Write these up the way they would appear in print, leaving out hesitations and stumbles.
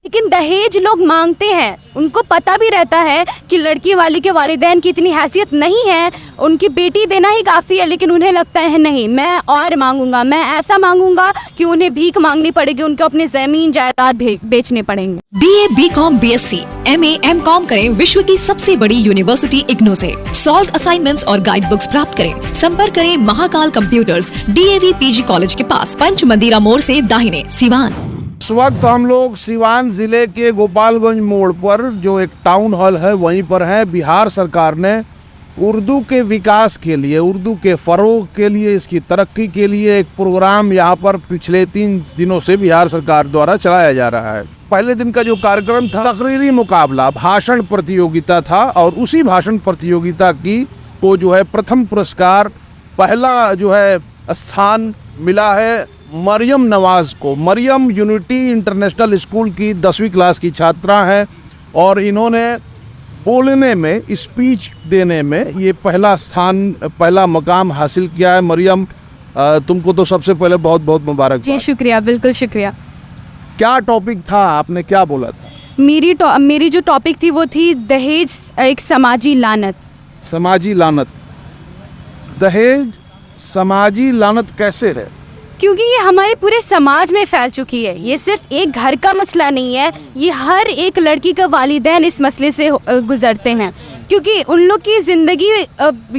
लेकिन दहेज लोग मांगते हैं, उनको पता भी रहता है कि लड़की वाली के वालिदैन की इतनी हैसियत नहीं है, उनकी बेटी देना ही काफ़ी है, लेकिन उन्हें लगता है नहीं मैं और मांगूंगा, मैं ऐसा मांगूंगा कि उन्हें भीख मांगनी पड़ेगी, उनको अपनी ज़मीन जायदाद बेचने पड़ेंगे। BA, BCom, BSc, MA, MCom करें विश्व की सबसे बड़ी यूनिवर्सिटी इग्नू से। सॉल्व असाइनमेंट्स और गाइड बुक्स प्राप्त करें। संपर्क करें Mahakal computers, DAV PG college के पास, पंच मंदिरा मोड़ से दाहिने, सिवान। इस वक्त हम लोग सिवान जिले के गोपालगंज मोड़ पर जो एक टाउन हॉल है वहीं पर है। बिहार सरकार ने उर्दू के विकास के लिए, उर्दू के फ़रोग के लिए, इसकी तरक्की के लिए एक प्रोग्राम यहाँ पर पिछले 3 दिनों से बिहार सरकार द्वारा चलाया जा रहा है। पहले दिन का जो कार्यक्रम था तकरीरी मुकाबला, भाषण प्रतियोगिता था और उसी भाषण प्रतियोगिता को जो है प्रथम पुरस्कार, पहला जो है स्थान मिला है मरियम नवाज़ को। मरियम यूनिटी इंटरनेशनल स्कूल की 10वीं क्लास की छात्रा हैं और इन्होंने बोलने में, स्पीच देने में ये पहला स्थान, पहला मकाम हासिल किया है। मरियम, तुमको तो सबसे पहले बहुत बहुत मुबारक। जी शुक्रिया, बिल्कुल शुक्रिया। क्या टॉपिक था, आपने क्या बोला था? मेरी जो टॉपिक थी वो थी दहेज एक समाजी लानत। समाजी लानत। दहेज समाजी लानत कैसे है? क्योंकि ये हमारे पूरे समाज में फैल चुकी है। ये सिर्फ एक घर का मसला नहीं है, ये हर एक लड़की का वालिदैन इस मसले से गुजरते हैं, क्योंकि उन लोग की ज़िंदगी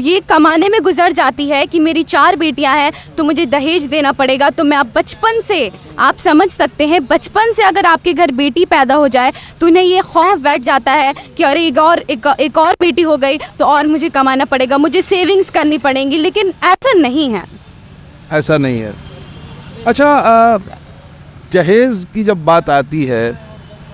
ये कमाने में गुजर जाती है कि मेरी 4 बेटियां हैं तो मुझे दहेज देना पड़ेगा। तो मैं बचपन से, आप समझ सकते हैं, बचपन से अगर आपके घर बेटी पैदा हो जाए तो उन्हें ये खौफ बैठ जाता है कि अरे एक और बेटी हो गई तो और मुझे कमाना पड़ेगा, मुझे सेविंग्स करनी पड़ेंगी। लेकिन ऐसा नहीं है, ऐसा नहीं है। अच्छा, जहेज़ की जब बात आती है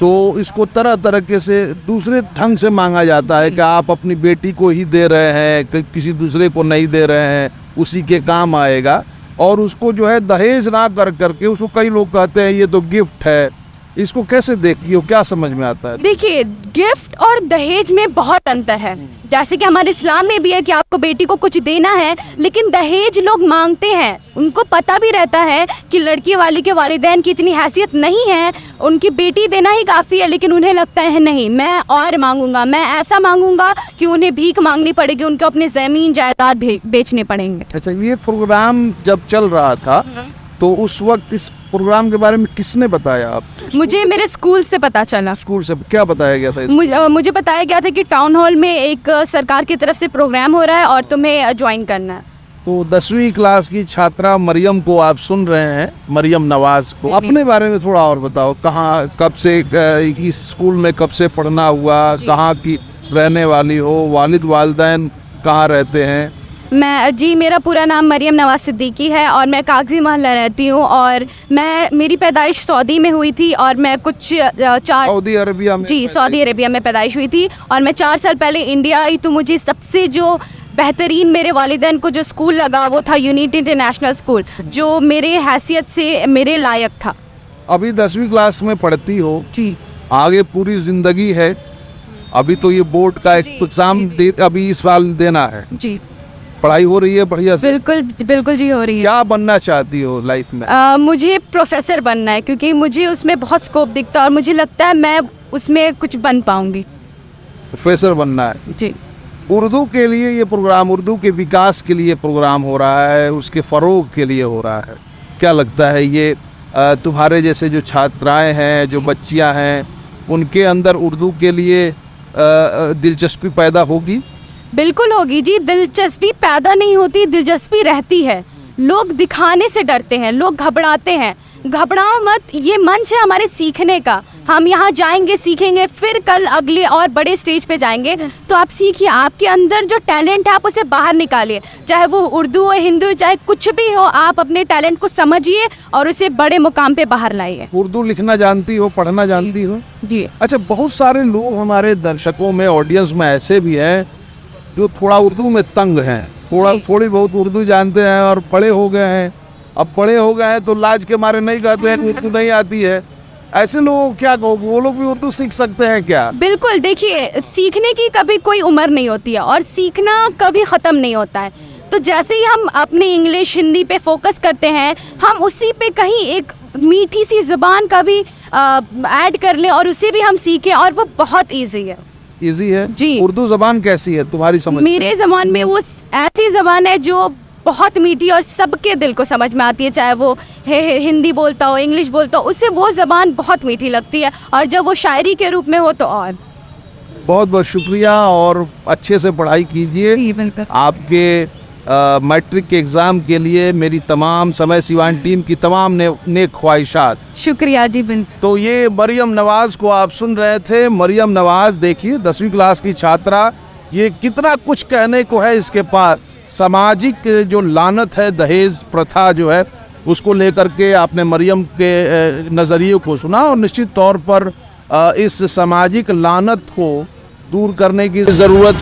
तो इसको तरह तरह के से दूसरे ढंग से मांगा जाता है कि आप अपनी बेटी को ही दे रहे हैं, कि किसी दूसरे को नहीं दे रहे हैं, उसी के काम आएगा। और उसको जो है दहेज ना करके उसको कई लोग कहते हैं ये तो गिफ्ट है। इसको कैसे देखती हो, क्या समझ में आता है? देखिए, गिफ्ट और दहेज में बहुत अंतर है। जैसे कि हमारे इस्लाम में भी है कि आपको बेटी को कुछ देना है, लेकिन दहेज लोग मांगते हैं, उनको पता भी रहता है कि लड़की वाली के वालिदैन की इतनी हैसियत नहीं है, उनकी बेटी देना ही काफ़ी है, लेकिन उन्हें लगता है नहीं मैं और मांगूंगा, मैं ऐसा मांगूंगा कि उन्हें भीख मांगनी पड़ेगी, उनको अपनी ज़मीन जायदाद बेचने पड़ेंगे। अच्छा, ये प्रोग्राम जब चल रहा था तो उस वक्त इस प्रोग्राम के बारे में किसने बताया आप? मुझे मेरे स्कूल से पता चला। स्कूल से क्या बताया गया था? मुझे बताया गया था कि टाउन हॉल में एक सरकार की तरफ से प्रोग्राम हो रहा है और तुम्हें ज्वाइन करना है। तो 10वीं क्लास की छात्रा मरियम को आप सुन रहे हैं, मरियम नवाज़ को। अपने बारे में थोड़ा और बताओ, कहाँ, कब से, इस स्कूल में कब से पढ़ना हुआ, कहाँ की रहने वाली हो, वालिद वालिदैन कहाँ रहते हैं? मेरा पूरा नाम मरियम नवाज़ सिद्दीकी है और मैं कागजी मोहल्ला रहती हूँ और मेरी पैदाइश सऊदी में हुई थी और मैं कुछ सऊदी अरबिया में। जी, सऊदी अरबिया में पैदाइश हुई थी और मैं 4 साल पहले इंडिया आई। तो मुझे सबसे जो बेहतरीन मेरे वालिदैन को जो स्कूल लगा वो था यूनिटी इंटरनेशनल स्कूल, जो मेरे हैसियत से मेरे लायक था। अभी 10वीं क्लास में पढ़ती हो जी, आगे पूरी ज़िंदगी है। अभी तो ये बोर्ड का एग्ज़ाम अभी इस साल देना है। जी, पढ़ाई हो रही है बढ़िया से? बिल्कुल जी हो रही है। क्या बनना चाहती हो लाइफ में? मुझे प्रोफेसर बनना है, क्योंकि मुझे उसमें बहुत स्कोप दिखता है और मुझे लगता है मैं उसमें कुछ बन पाऊंगी। प्रोफेसर बनना है जी। उर्दू के लिए ये प्रोग्राम, उर्दू के विकास के लिए प्रोग्राम हो रहा है, उसके फ़रोग के लिए हो रहा है। क्या लगता है ये तुम्हारे जैसे जो छात्राएं हैं, जो बच्चियां हैं, उनके अंदर उर्दू के लिए दिलचस्पी पैदा होगी? बिल्कुल होगी जी। दिलचस्पी पैदा नहीं होती, दिलचस्पी रहती है। लोग दिखाने से डरते हैं, लोग घबराते हैं। घबराओ मत, ये मंच है हमारे सीखने का। हम यहाँ जाएंगे, सीखेंगे, फिर कल अगले और बड़े स्टेज पे जाएंगे। तो आप सीखिए, आपके अंदर जो टैलेंट है आप उसे बाहर निकालिए, चाहे वो उर्दू हो, हिंदू, चाहे कुछ भी हो, आप अपने टैलेंट को समझिए और उसे बड़े मुकाम पे बाहर लाइए। उर्दू लिखना जानती हो, पढ़ना जानती हो? जी। अच्छा, बहुत सारे लोग हमारे दर्शकों में, ऑडियंस में ऐसे भी हैं जो थोड़ा उर्दू में तंग हैं, थोड़ी बहुत उर्दू जानते हैं और पढ़े हो गए हैं। अब पढ़े हो गए हैं तो लाज के मारे नहीं कहते हैं उर्दू नहीं आती है। ऐसे लोग क्या कहोगे, वो लोग भी उर्दू सीख सकते हैं क्या? बिल्कुल, देखिए, सीखने की कभी कोई उम्र नहीं होती है और सीखना कभी ख़त्म नहीं होता है। तो जैसे ही हम अपनी इंग्लिश, हिंदी पे फोकस करते हैं, हम उसी पे कहीं एक मीठी सी ज़ुबान का भी ऐड कर लें और उसे भी हम सीखें, और वो बहुत ईजी है। इजी है जी। उर्दू जबान कैसी है तुम्हारी समझ? मेरे ज़बान में वो ऐसी ज़बान है जो बहुत मीठी और सबके दिल को समझ में आती है, चाहे वो हिंदी बोलता हो, इंग्लिश बोलता हो, उसे वो ज़बान बहुत मीठी लगती है, और जब वो शायरी के रूप में हो तो और। बहुत बहुत शुक्रिया, और अच्छे से पढ़ाई कीजिए। जी बिल्कुल। आपके मैट्रिक के एग्ज़ाम के लिए मेरी तमाम समय सिवान टीम की तमाम नेक ख्वाहिशात। शुक्रिया जी बिल्कुल। तो ये मरियम नवाज़ को आप सुन रहे थे। मरियम नवाज़ देखिए 10वीं क्लास की छात्रा, ये कितना कुछ कहने को है इसके पास। सामाजिक जो लानत है, दहेज प्रथा जो है, उसको लेकर के आपने मरियम के नज़रिए को सुना, और निश्चित तौर पर इस सामाजिक लानत को दूर करने की ज़रूरत